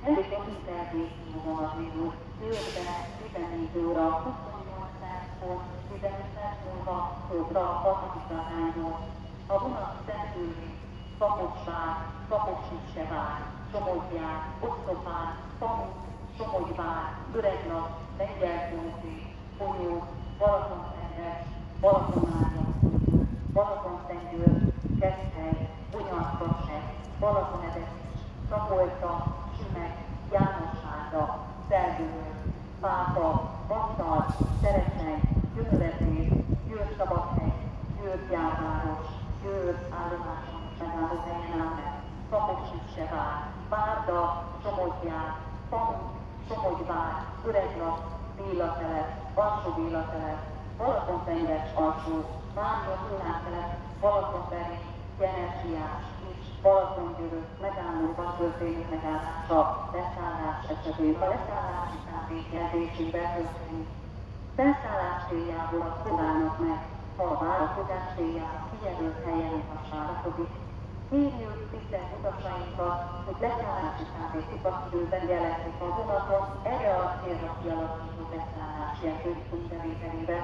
Egyébként intervécióban az indul, jövőbe 14 óra 28 perckor, 15 perc múlva szóra a Patakitahányról. A vonat Szentgyőri, Kapocsvár, Kapocs-Lipsevár, Somogyjár, Oszlopár, Tanú, Somogyvár, Öregnap, Lengyeltóti, Folyó, Balatonszerves, Balatonmária, Balatonszentgyőr, Keszthely, Bonyarszaseg, Balatonedesz, Szabolcs, Sümeg, Jánossárda, Szelgőr, Pápa, Vasszal, Szereseny, Gyömöretér, Győr-Szabadhely, Győr-Gyárváros, Győr állomáson megálló helyen áll meg, Kapocs-Lipsevár, Bárda, Somogyjár, Tanú, Somogyvár, Öregnap, Bélatelep, Alsó-Bélatelep, Balatontengeres alsó, Várja, Hullátelep, Balatonberi, Generciás, Balatongyörök megállóban történő megállása, leszállás esetében a leszállási számvételzésével történik. Felszállás céljából azt próbálnak meg, ha a várakozás céljára kijelölt helyen hasonlatodik. Kérjük tisztelt utasainkat, hogy leszállási szándékukatidőben jelezik a vonaton erre a célra kialakított leszállási eszközünk bevételébe.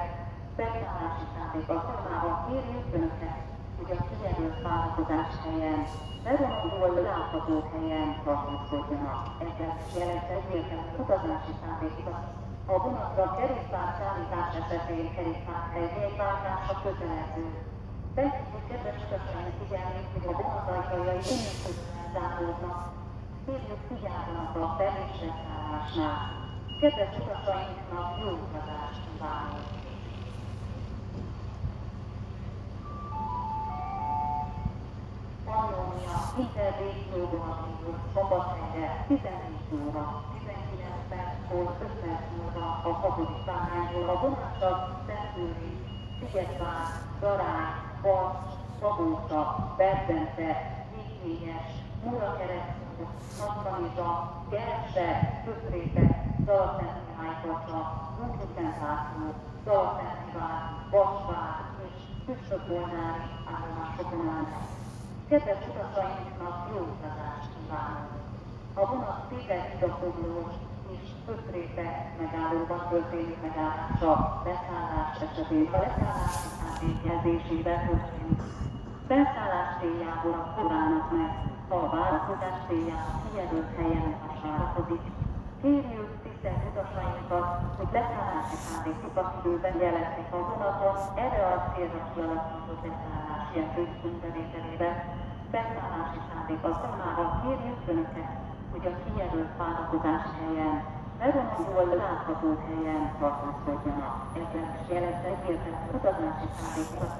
Felszállási szándék alkalmával kérjük Önöket, hogy a kijelölt várakozás helyen, Veronból látható helyen tartózkodjanak. Ezzel jelentse egyértelmű utazási szándékukat. A vonatra kerékpár szállítás esetén kerékpár helyváltása kötelező. Felhívjuk kedves utasaink figyelmét, hogy a vonat ajtajai önöközben záródnak. Kérjük figyeljenek a fel- és leszállásnál. Kedves utasainknak jó utazást kívánok! Pannónia, intervécióban indul, Szombathelyre, 14 óra, 19 perckor, 5 perc múlva a 6. pályáról a vonattal Szentgyőri, Szigetvár, Darály, Vas, Szabóta, Berdence, Vígvényes, Murakeresztúr, Nagykanizsa, Gerse, Kötrétek, Zalaszentmihálypatra, Újszentlászló, Zalaszentmivár, Vasvár és Küssös-Molnári állomásokon áll. Kedves utasainknak jó utazást kívánok! A vonat Székely-Hidafoglós és Kötrétek megállóban történik megállása, leszállás esetén a leszállási számvételzésével történik. Felszállás céljából a próbálnak meg, ha a várakozás céljára kijelölt helyen hasonlatodik. Kérjük tisztelt utasainkat, hogy leszállási szándékukat időben jelezik a vonaton erre a célra kialakított leszállási eszközünk bevételébe. Felszállási szándék alkalmával kérjük Önöket, hogy a kijelölt várakozás helyen, Veronból látható helyen tartózkodjanak. Ezzel is jelentse egyértelmű utazási szándékukat.